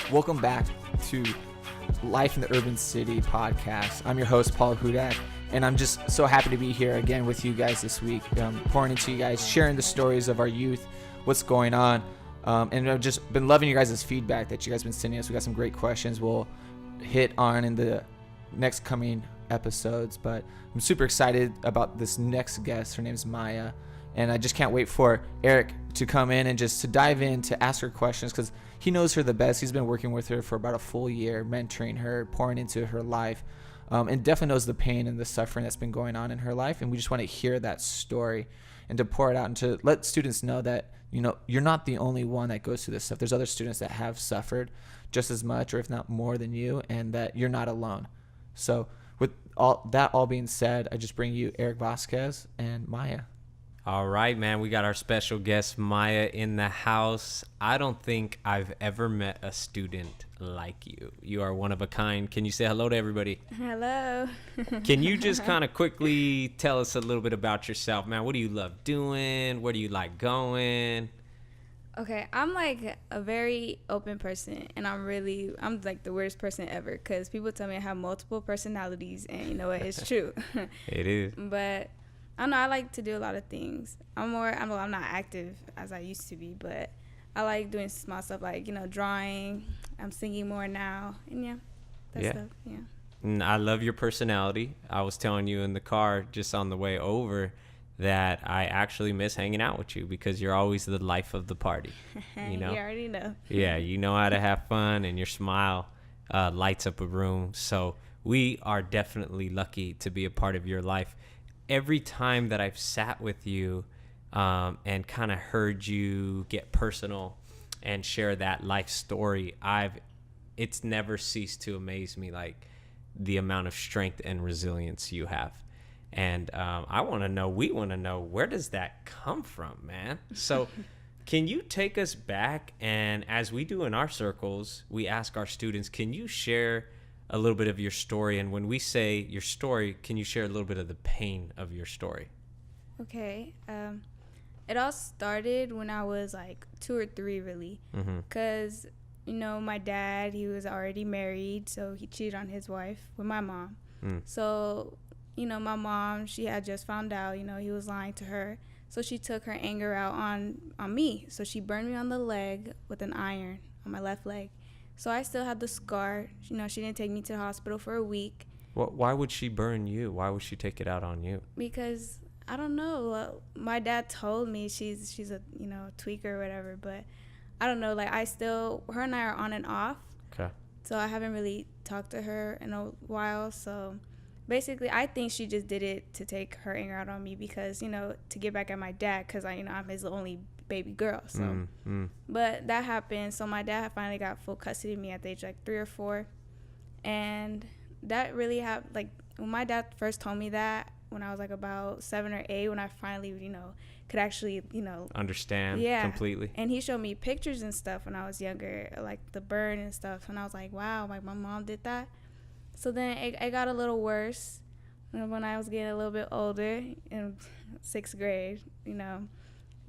Welcome back to Life in the Urban City podcast. I'm your host, Paul Hudak, and I'm just so happy to be here again with you guys this week, pouring into you guys, sharing the stories of our youth, what's going on, and I've just been loving you guys' feedback that you guys have been sending us. We got some great questions we'll hit on in the next coming episodes, but I'm super excited about this next guest. Her name is Maya, and I just can't wait for Eric to come in and just to dive in to ask her questions, because he knows her the best. He's been working with her for about a full year, mentoring her, pouring into her life, and definitely knows the pain and the suffering that's been going on in her life. And we just want to hear that story and to pour it out and to let students know that, you know, you're not the only one that goes through this stuff. There's other students that have suffered just as much, or if not more than you, and that you're not alone. So with all being said, I just bring you Eric Vasquez and Maya. All right, man. We got our special guest, Maya, in the house. I don't think I've ever met a student like you. You are one of a kind. Can you say hello to everybody? Hello. Can you just kind of quickly tell us a little bit about yourself, man? What do you love doing? Where do you like going? Okay, I'm like a very open person, and I'm like the weirdest person ever, because people tell me I have multiple personalities, and you know what, it's true. It is. But I don't know, I like to do a lot of things. I'm not active as I used to be, but I like doing small stuff like, you know, drawing. I'm singing more now, and stuff. Yeah. And I love your personality. I was telling you in the car just on the way over that I actually miss hanging out with you, because you're always the life of the party. You know? You already know. Yeah, you know how to have fun, and your smile lights up a room. So we are definitely lucky to be a part of your life. Every time that I've sat with you and kind of heard you get personal and share that life story, it's never ceased to amaze me, like the amount of strength and resilience you have. And we want to know, where does that come from, man? So can you take us back? And as we do in our circles, we ask our students, can you share a little bit of your story? And when we say your story, can you share a little bit of the pain of your story? Okay. It all started when I was like 2 or 3, really. Because, you know, my dad, he was already married, so he cheated on his wife with my mom. So, you know, my mom, she had just found out, you know, he was lying to her. So she took her anger out on me. So she burned me on the leg with an iron on my left leg. So I still had the scar. You know, she didn't take me to the hospital for a week. Well, why would she burn you? Why would she take it out on you? Because, I don't know. My dad told me she's a, you know, tweaker or whatever. But I don't know. Like, her and I are on and off. Okay. So I haven't really talked to her in a while. So basically, I think she just did it to take her anger out on me, because, you know, to get back at my dad, because I'm his only baby girl. So but that happened. So my dad finally got full custody of me at the age like 3 or 4, and that really happened. Like, when my dad first told me that, when I was like about 7 or 8, when I finally, you know, could actually, you know, understand completely. And he showed me pictures and stuff when I was younger, like the burn and stuff, and I was like, wow, like my mom did that. So then it got a little worse when I was getting a little bit older, in 6th grade, you know.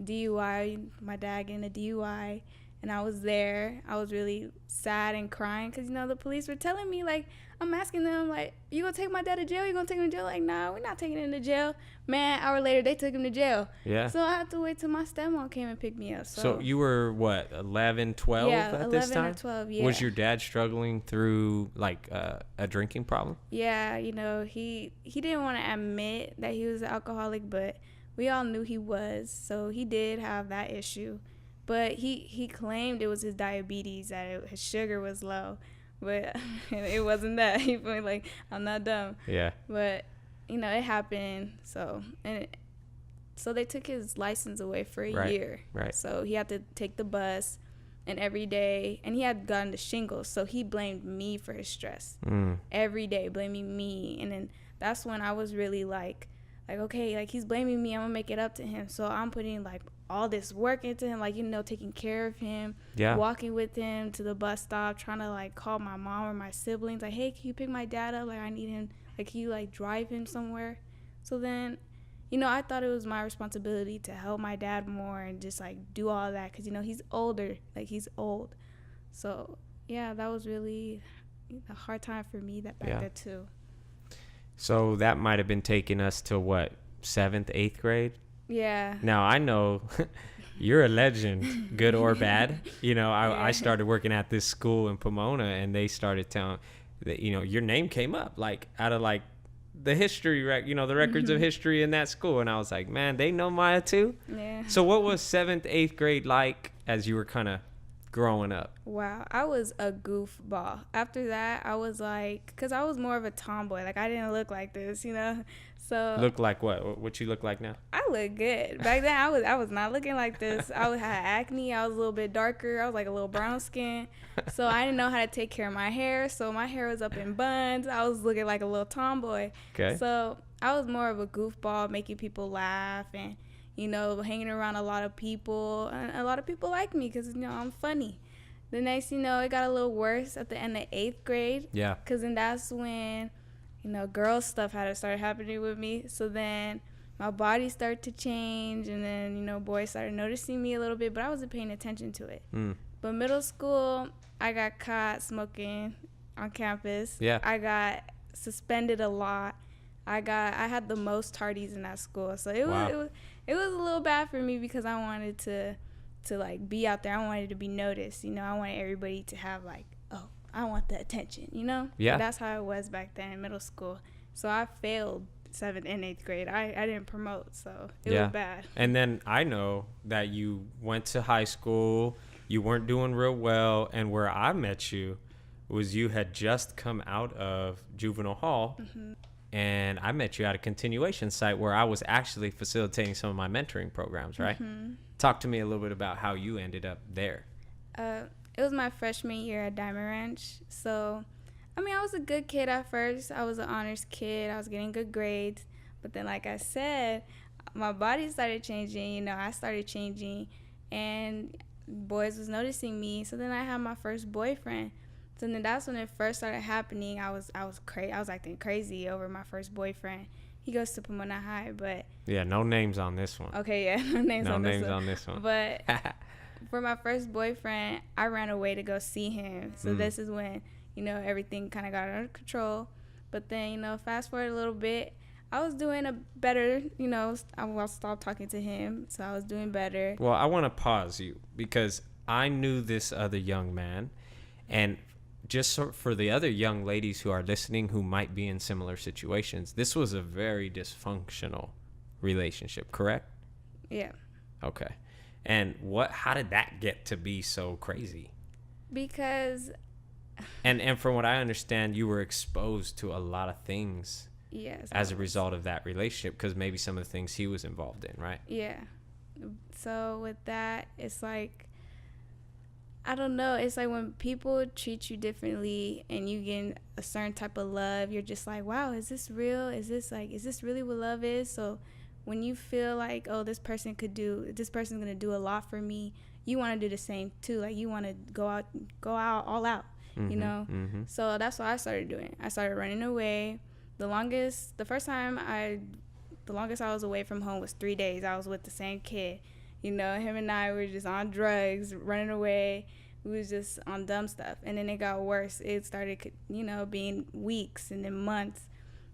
DUI, my dad getting a DUI, and I was there. I was really sad and crying, because, you know, the police were telling me, like, I'm asking them, like, you gonna take my dad to jail? You gonna take him to jail? Like, nah, we're not taking him to jail. Man, an hour later, they took him to jail. Yeah. So I had to wait till my stepmom came and picked me up. So you were, what, 11, 12 at this time? Yeah, 11 or 12, yeah. Was your dad struggling through, like, a drinking problem? Yeah, you know, he didn't want to admit that he was an alcoholic, but we all knew he was. So he did have that issue. But he claimed it was his diabetes, that his sugar was low. But it wasn't that. He was like, I'm not dumb. Yeah. But, you know, it happened. So they took his license away for a year. Right. So he had to take the bus, and every day, and he had gotten the shingles. So he blamed me for his stress. Every day, blaming me. And then that's when I was really like, okay, like, he's blaming me, I'm gonna make it up to him. So I'm putting like all this work into him, like, you know, taking care of him, walking with him to the bus stop, trying to like call my mom or my siblings, like, hey, can you pick my dad up? Like, I need him, Like, can you like drive him somewhere? So then, you know, I thought it was my responsibility to help my dad more and just like do all that, because, you know, he's older, like he's old. So yeah, that was really a hard time for me back then too. So that might have been taking us to what, 7th, 8th grade? Yeah. Now I know you're a legend, good or bad. You know, I started working at this school in Pomona, and they started telling that, you know, your name came up like out of like the history, you know, the records of history in that school. And I was like, man, they know Maya too. Yeah. So what was 7th, 8th grade like as you were kind of growing up? Wow, I was a goofball. After that, I was like, because I was more of a tomboy. Like, I didn't look like this, you know? So Look like what? What you look like now? I look good. Back then, I was not looking like this. I had acne. I was a little bit darker. I was like a little brown skin. So I didn't know how to take care of my hair. So my hair was up in buns. I was looking like a little tomboy. Okay. So I was more of a goofball, making people laugh and, you know, hanging around a lot of people. And a lot of people like me because, you know, I'm funny. The next, you know, it got a little worse at the end of 8th grade. Yeah. Because then that's when, you know, girl stuff had to start happening with me. So then my body started to change. And then, you know, boys started noticing me a little bit. But I wasn't paying attention to it. But middle school, I got caught smoking on campus. Yeah. I got suspended a lot. I had the most tardies in that school. So it was a little bad for me because I wanted to like be out there. I wanted to be noticed, you know. I wanted everybody to have like, oh, I want the attention, you know. Yeah. But that's how it was back then in middle school. So I failed 7th and 8th grade. I didn't promote, so it was bad. And then I know that you went to high school, you weren't doing real well, and where I met you was you had just come out of juvenile hall. And I met you at a continuation site where I was actually facilitating some of my mentoring programs, right? Talk to me a little bit about how you ended up there. It was my freshman year at Diamond Ranch. So, I mean, I was a good kid at first. I was an honors kid. I was getting good grades. But then, like I said, my body started changing. You know, I started changing. And boys was noticing me. So then I had my first boyfriend. So then that's when it first started happening. I was acting crazy over my first boyfriend. He goes to Pomona High, but yeah, no names on this one. Okay, yeah, no names on this one. But for my first boyfriend, I ran away to go see him. So this is when, you know, everything kind of got under control. But then, you know, fast forward a little bit, I was doing a better, you know, I stopped talking to him, so I was doing better. Well, I want to pause you because I knew this other young man, and just for the other young ladies who are listening who might be in similar situations, this was a very dysfunctional relationship, correct? Yeah. Okay. And how did that get to be so crazy? Because and from what I understand, you were exposed to a lot of things as a result of that relationship, because maybe some of the things he was involved in, right? Yeah. So with that, it's like, I don't know. It's like when people treat you differently and you get a certain type of love, you're just like, wow, is this real? Is this really what love is? So when you feel like, oh, this person's going to do a lot for me, you want to do the same too. Like, you want to go out all out, you know? So that's what I started doing. I started running away. The longest I was away from home was 3 days. I was with the same kid. You know, him and I were just on drugs, running away. We was just on dumb stuff. And then it got worse. It started, you know, being weeks and then months.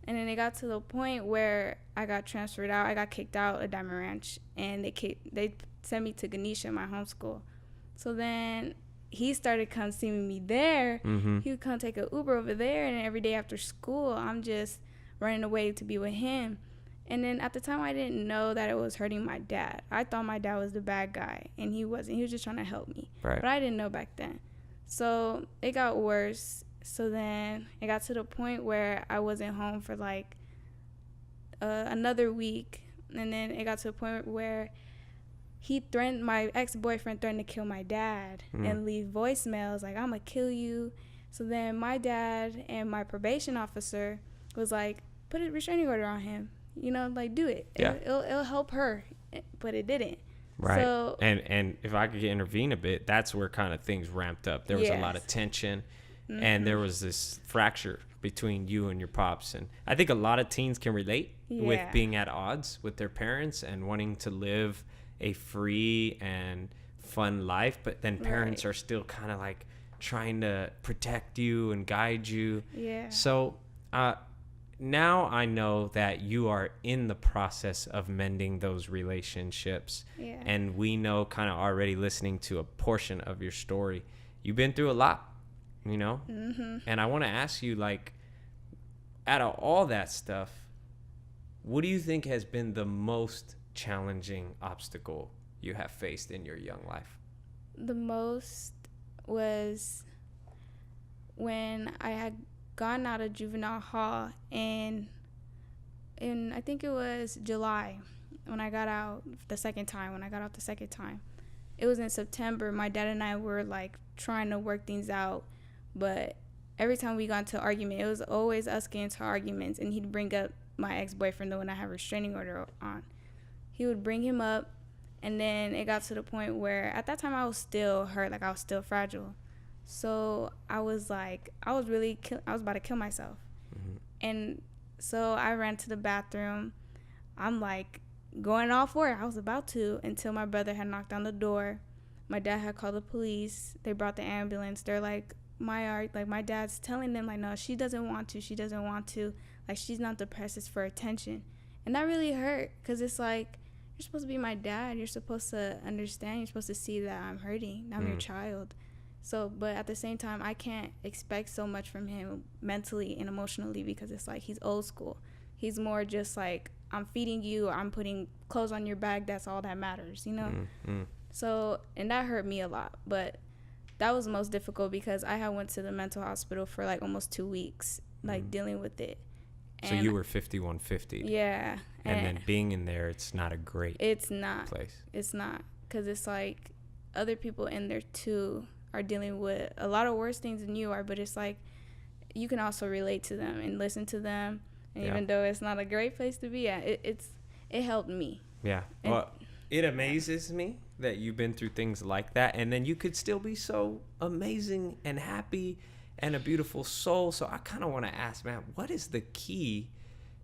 And then it got to the point where I got transferred out. I got kicked out of Diamond Ranch. And they sent me to Ganesha, my home school. So then he started come seeing me there. He would come take an Uber over there. And every day after school, I'm just running away to be with him. And then at the time, I didn't know that it was hurting my dad. I thought my dad was the bad guy, and he wasn't. He was just trying to help me. Right. But I didn't know back then. So it got worse. So then it got to the point where I wasn't home for like another week. And then it got to the point where my ex-boyfriend threatened to kill my dad and leave voicemails like, I'm going to kill you. So then my dad and my probation officer was like, put a restraining order on him. You know, like, do it. Yeah. It'll help her, but it didn't. Right. So, and if I could intervene a bit, that's where kind of things ramped up. There was a lot of tension, and there was this fracture between you and your pops. And I think a lot of teens can relate with Yeah. being at odds with their parents and wanting to live a free and fun life, but then parents Right. are still kind of like trying to protect you and guide you. Yeah. So now I know that you are in the process of mending those relationships. Yeah. And we know, kind of already listening to a portion of your story, you've been through a lot, you know? Mm-hmm. And I want to ask you, like, out of all that stuff, what do you think has been the most challenging obstacle you have faced in your young life? The most was when I had gotten out of juvenile hall in I think it was July when I got out the second time. It was in September. My dad and I were like trying to work things out, but every time we got into an argument, it was always us getting into arguments, and he'd bring up my ex-boyfriend, the one I have a restraining order on. He would bring him up, and then it got to the point where at that time I was still hurt, like I was still fragile. So I was like, I was about to kill myself. Mm-hmm. And so I ran to the bathroom. I'm like going all for it. I was about to, until my brother had knocked on the door. My dad had called the police. They brought the ambulance. They're like, my dad's telling them like, no, she doesn't want to. Like, she's not depressed, it's for attention. And that really hurt, because it's like, you're supposed to be my dad. You're supposed to understand. You're supposed to see that I'm hurting. I'm your child. So, but at the same time, I can't expect so much from him mentally and emotionally, because it's like he's old school. He's more just like, I'm feeding you, I'm putting clothes on your back, that's all that matters, you know? Mm-hmm. So, and that hurt me a lot. But that was most difficult because I had went to the mental hospital for like almost 2 weeks, like dealing with it. So you were 5150. Yeah. And then being in there, it's not a great It's not. place. It's not. Because it's like other people in there too are dealing with a lot of worse things than you are, but it's like you can also relate to them and listen to them. And Yeah. even though it's not a great place to be at, it helped me. Yeah. And- Well, it amazes me that you've been through things like that, and then you could still be so amazing and happy and a beautiful soul. So I kind of want to ask, man, what is the key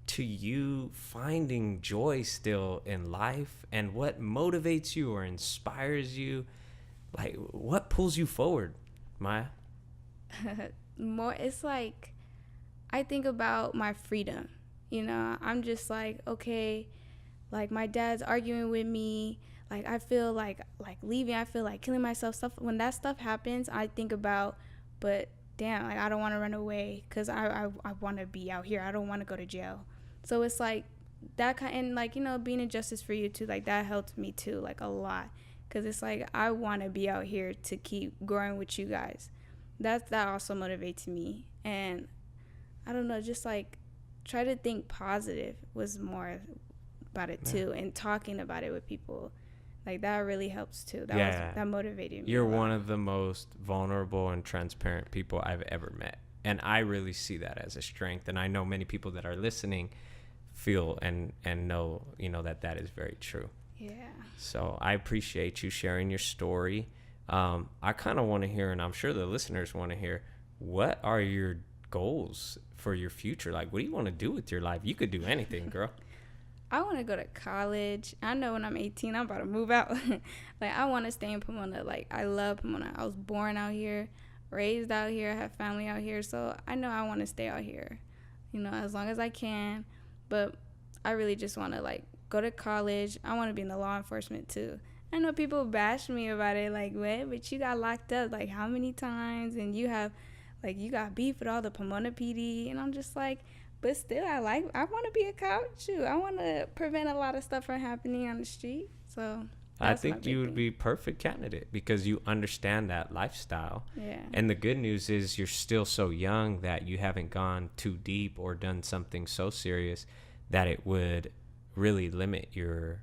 to you finding joy still in life, and what motivates you or inspires you? Like, what pulls you forward, Maya? More, it's like I think about my freedom. You know, I'm just like, okay, like my dad's arguing with me. Like I feel like leaving. I feel like killing myself. Stuff when that stuff happens, I think about, but damn, like I don't want to run away because I want to be out here. I don't want to go to jail. So it's like that kind, and like, you know, being a justice for you too, like that helped me too, like a lot, because it's like I want to be out here to keep growing with you guys. That also motivates me. And I don't know, just like try to think positive was more about it too, and talking about it with people, like that really helps too. That motivated me. You're one of the most vulnerable and transparent people I've ever met, and I really see that as a strength. And I know many people that are listening feel and know, you know, that is very true. Yeah. So I appreciate you sharing your story. I kind of want to hear, and I'm sure the listeners want to hear, what are your goals for your future? Like, what do you want to do with your life? You could do anything, girl. I want to go to college. I know when I'm 18, I'm about to move out. Like, I want to stay in Pomona. Like, I love Pomona. I was born out here, raised out here, have family out here. So I know I want to stay out here, you know, as long as I can. But I really just want to, like, go to college. I want to be in the law enforcement, too. I know people bash me about it, like, what? But you got locked up, like, how many times? And you have, like, you got beef with all the Pomona PD. And I'm just like, but still, I want to be a cop, too. I want to prevent a lot of stuff from happening on the street. So I think you would be perfect candidate because you understand that lifestyle. Yeah. And the good news is you're still so young that you haven't gone too deep or done something so serious that it would really limit your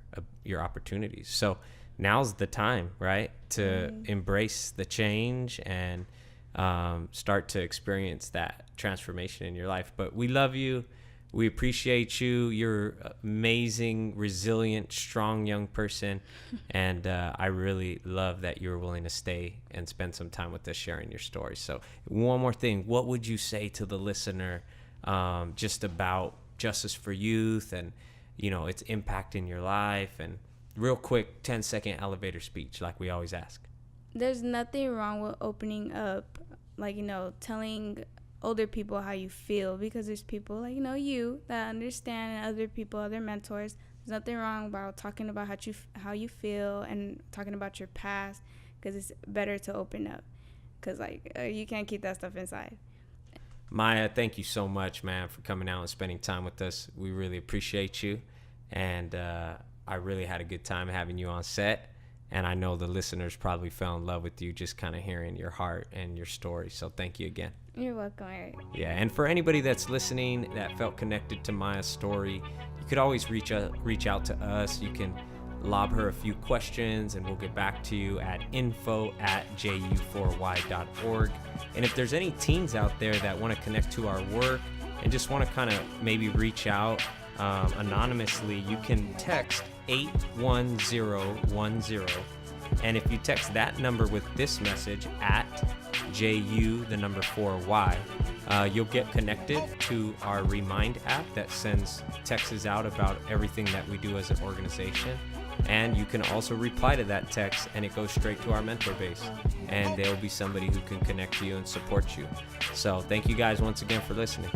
opportunities. So now's the time, right, to embrace the change and start to experience that transformation in your life. But we love you. we appreciate you. You're amazing, resilient, strong young person. And I really love that you're willing to stay and spend some time with us sharing your story. So one more thing, what would you say to the listener just about Justice for Youth and, you know, its impact in your life? And real quick, 10-second elevator speech like we always ask. There's nothing wrong with opening up, like, you know, telling older people how you feel, because there's people like, you know, you that understand, and other people, other mentors. There's nothing wrong about talking about how you feel and talking about your past, because it's better to open up, because like you can't keep that stuff inside. Maya, thank you so much, man, for coming out and spending time with us. We really appreciate you, and I really had a good time having you on set. And I know the listeners probably fell in love with you just kind of hearing your heart and your story. So thank you again. You're welcome, Eric. Yeah, and for anybody that's listening that felt connected to Maya's story, you could always reach out to us. You can lob her a few questions, and we'll get back to you at info@ju4y.org. And if there's any teens out there that want to connect to our work and just want to kind of maybe reach out anonymously, you can text 81010, and if you text that number with this message at JU4Y, you'll get connected to our Remind app that sends texts out about everything that we do as an organization. And you can also reply to that text, and it goes straight to our mentor base, and there will be somebody who can connect to you and support you. So thank you guys once again for listening.